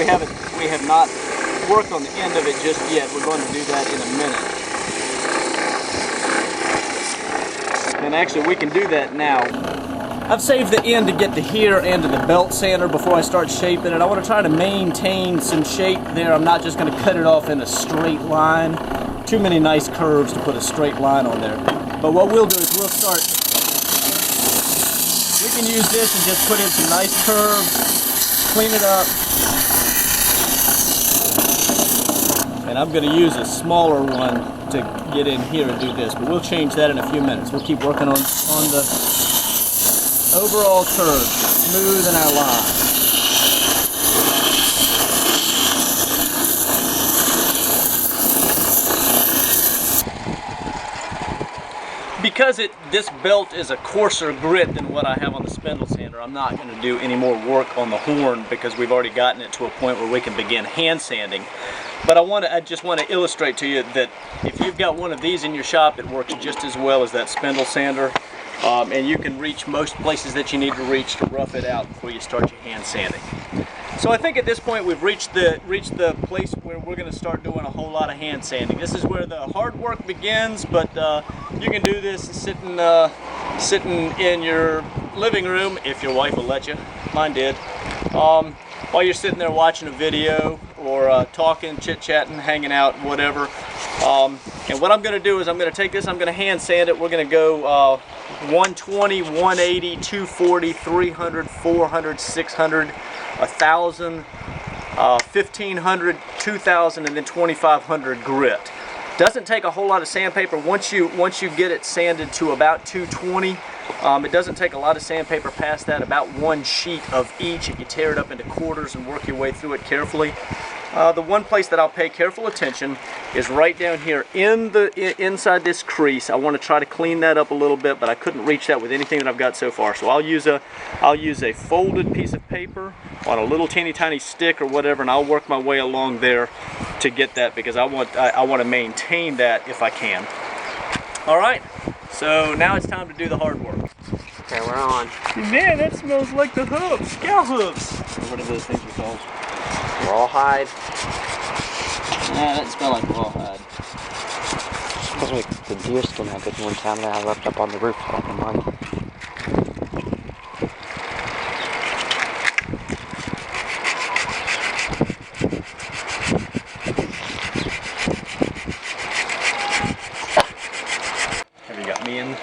we have not worked on the end of it just yet. We're going to do that in a minute. And actually we can do that now. I've saved the end to get to here and to the belt sander before I start shaping it. I want to try to maintain some shape there. I'm not just going to cut it off in a straight line. Too many nice curves to put a straight line on there. But what we'll do is we'll start, we can use this and just put in some nice curves, clean it up. And I'm going to use a smaller one to get in here and do this, but we'll change that in a few minutes. We'll keep working on the overall curve, smoothing our line. Because this belt is a coarser grit than what I have on the spindle sander, I'm not going to do any more work on the horn because we've already gotten it to a point where we can begin hand sanding. But I just want to illustrate to you that if you've got one of these in your shop, it works just as well as that spindle sander. And you can reach most places that you need to reach to rough it out before you start your hand sanding. So I think at this point we've reached the place where we're going to start doing a whole lot of hand sanding. This is where the hard work begins, but you can do this sitting in your living room if your wife will let you. Mine did. While you're sitting there watching a video or talking, chit-chatting, hanging out, whatever. And what I'm going to do is I'm going to take this, I'm going to hand sand it. We're going to go 120, 180, 240, 300, 400, 600, 1,000, 1,500, 2,000, and then 2,500 grit. Doesn't take a whole lot of sandpaper. Once you get it sanded to about 220, it doesn't take a lot of sandpaper past that, about one sheet of each. If you tear it up into quarters and work your way through it carefully. The one place that I'll pay careful attention is right down here inside this crease. I want to try to clean that up a little bit, but I couldn't reach that with anything that I've got so far. So I'll use a folded piece of paper on a little teeny tiny stick or whatever, and I'll work my way along there to get that because I want to maintain that if I can. All right. So now it's time to do the hard work. Okay, we're on. Man, that smells like the hooves, cow hooves. What are those things we call? Rawhide. Yeah, that smells like rawhide. Supposed to make the deer skin I did one time that I left up on the roof back in mine. Have you got me in?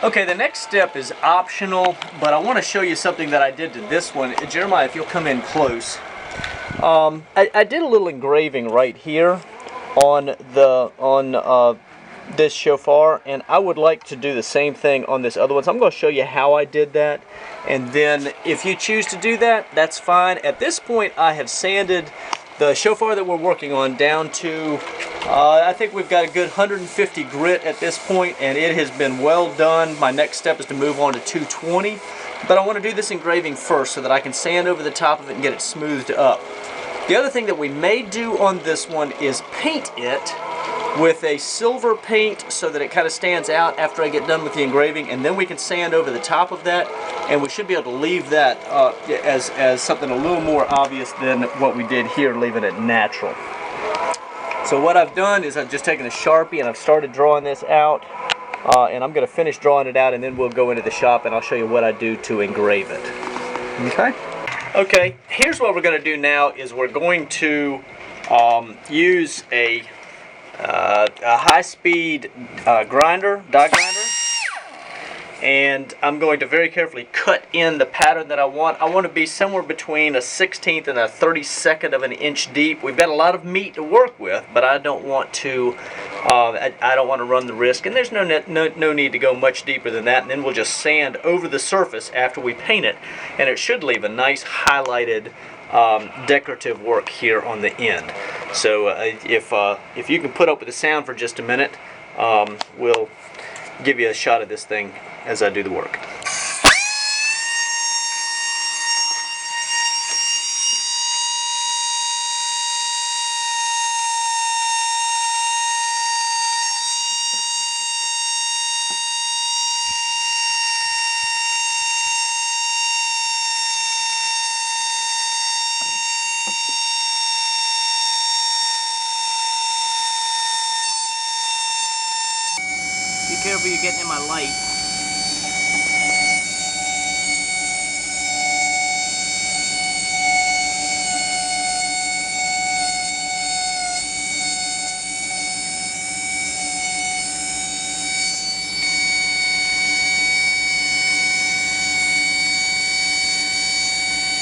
Okay, the next step is optional, but I want to show you something that I did to this one. Jeremiah, if you'll come in close. I did a little engraving right here on this shofar, and I would like to do the same thing on this other one. So I'm going to show you how I did that, and then if you choose to do that, that's fine. At this point, I have sanded the shofar that we're working on down to, I think we've got a good 150 grit at this point, and it has been well done. My next step is to move on to 220, but I want to do this engraving first so that I can sand over the top of it and get it smoothed up. The other thing that we may do on this one is paint it with a silver paint so that it kind of stands out after I get done with the engraving, and then we can sand over the top of that, and we should be able to leave that as something a little more obvious than what we did here, leaving it natural. So what I've done is I've just taken a Sharpie and I've started drawing this out, and I'm going to finish drawing it out, and then we'll go into the shop and I'll show you what I do to engrave it. Okay? Okay, here's what we're going to do now is we're going to use a high-speed die grinder, and I'm going to very carefully cut in the pattern that I want. I want to be somewhere between a 1/16 and a 32nd of an inch deep. We've got a lot of meat to work with, but I don't want to run the risk, and there's no need to go much deeper than that. And then we'll just sand over the surface after we paint it, and it should leave a nice highlighted decorative work here on the end. So if you can put up with the sound for just a minute, we'll give you a shot of this thing as I do the work. careful you're getting in my light.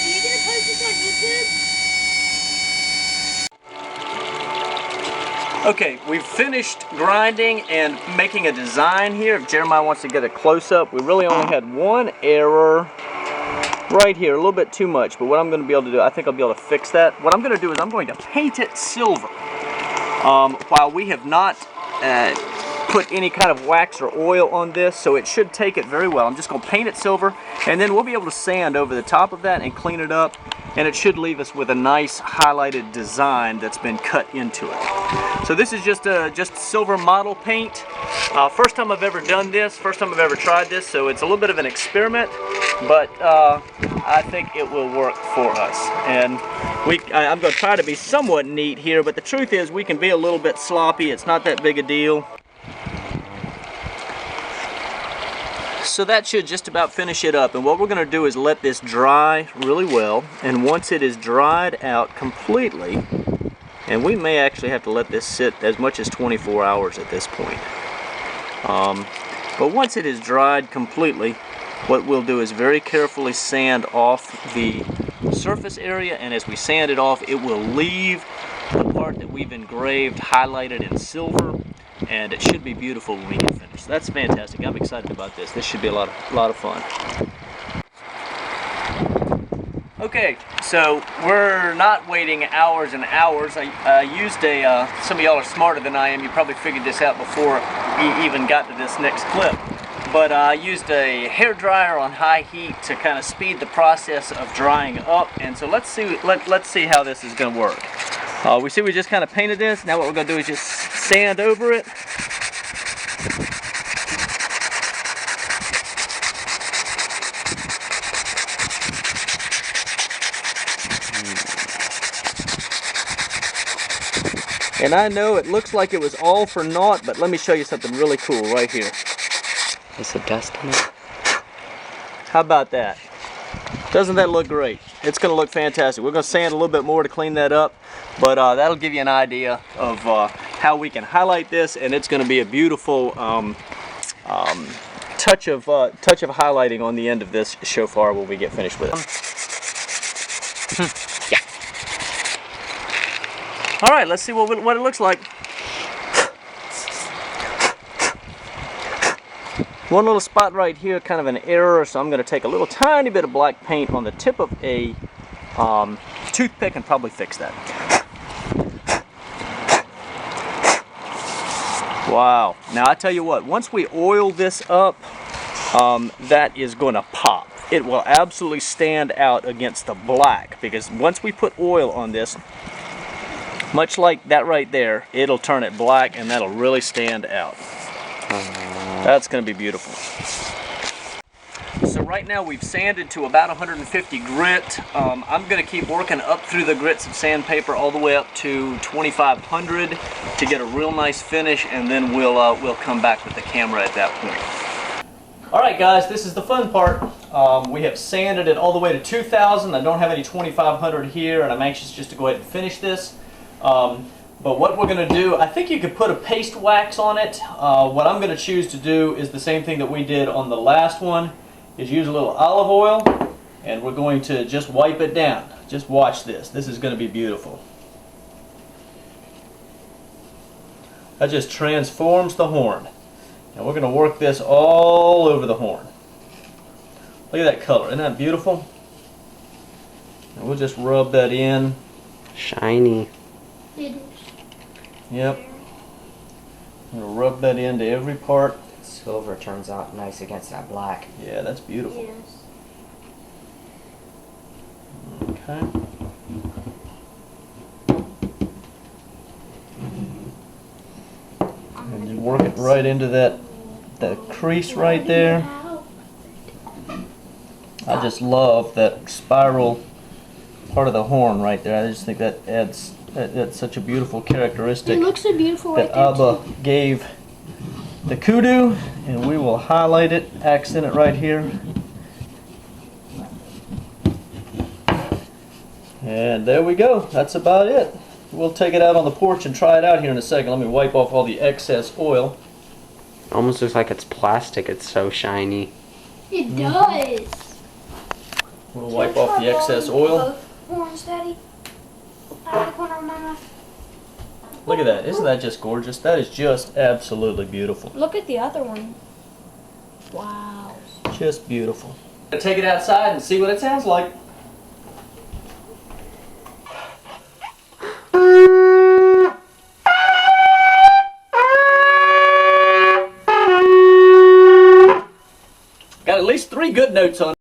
Are you gonna post this on YouTube? Okay, we've finished grinding and making a design here. If Jeremiah wants to get a close-up, we really only had one error right here, a little bit too much, but what I'm going to be able to do, I think I'll be able to fix that. What I'm going to do is I'm going to paint it silver. While we have not put any kind of wax or oil on this, so it should take it very well. I'm just going to paint it silver, and then we'll be able to sand over the top of that and clean it up, and it should leave us with a nice highlighted design that's been cut into it. So this is just silver model paint. First time I've ever done this, first time I've ever tried this, so it's a little bit of an experiment, but I think it will work for us. And I'm going to try to be somewhat neat here, but the truth is we can be a little bit sloppy. It's not that big a deal. So that should just about finish it up, and what we're going to do is let this dry really well, and once it is dried out completely, and we may actually have to let this sit as much as 24 hours at this point, but once it is dried completely, what we'll do is very carefully sand off the surface area, and as we sand it off, it will leave the part that we've engraved highlighted in silver, and it should be beautiful when we get finished. So that's fantastic. I'm excited about this. This should be a lot of fun. Okay, so we're not waiting hours and hours. I used some of y'all are smarter than I am. You probably figured this out before we even got to this next clip. But I used a hair dryer on high heat to kind of speed the process of drying up. And so let's see how this is going to work. We just kind of painted this. Now what we're going to do is just sand over it. And I know it looks like it was all for naught, but let me show you something really cool right here. Is the dust in it? How about that? Doesn't that look great? It's going to look fantastic. We're going to sand a little bit more to clean that up, but that'll give you an idea of how we can highlight this, and it's going to be a beautiful touch of highlighting on the end of this shofar when we get finished with it. Yeah. All right, let's see what it looks like. One little spot right here, kind of an error, so I'm going to take a little tiny bit of black paint on the tip of a toothpick and probably fix that. Wow. Now I tell you what, once we oil this up, that is going to pop. It will absolutely stand out against the black, because once we put oil on this, much like that right there, it'll turn it black and that'll really stand out. That's going to be beautiful. So right now we've sanded to about 150 grit. I'm going to keep working up through the grits of sandpaper all the way up to 2500 to get a real nice finish, and then we'll come back with the camera at that point. Alright guys, this is the fun part. We have sanded it all the way to 2000. I don't have any 2500 here, and I'm anxious just to go ahead and finish this. But what we're going to do, I think you could put a paste wax on it. What I'm going to choose to do is the same thing that we did on the last one, is use a little olive oil, and we're going to just wipe it down. Just watch this. This is going to be beautiful. That just transforms the horn. And we're going to work this all over the horn. Look at that color. Isn't that beautiful? And we'll just rub that in. Shiny. It is. Yep. I'm going to rub that into every part. Silver turns out nice against that black. Yeah, that's beautiful. Yes. Okay. And then work it right into that crease right there. I just love that spiral part of the horn right there. I just think that adds that's such a beautiful characteristic It looks so beautiful right that there Abba too. gave the kudu, and we will highlight it, accent it right here. And there we go. That's about it. We'll take it out on the porch and try it out here in a second. Let me wipe off all the excess oil. Almost looks like it's plastic. It's so shiny. It does. We'll wipe off the excess oil. Horns, Daddy. Out of the corner of my mouth. Look at that. Isn't that just gorgeous? That is just absolutely beautiful. Look at the other one. Wow. Just beautiful. Take it outside and see what it sounds like. Got at least 3 good notes on it.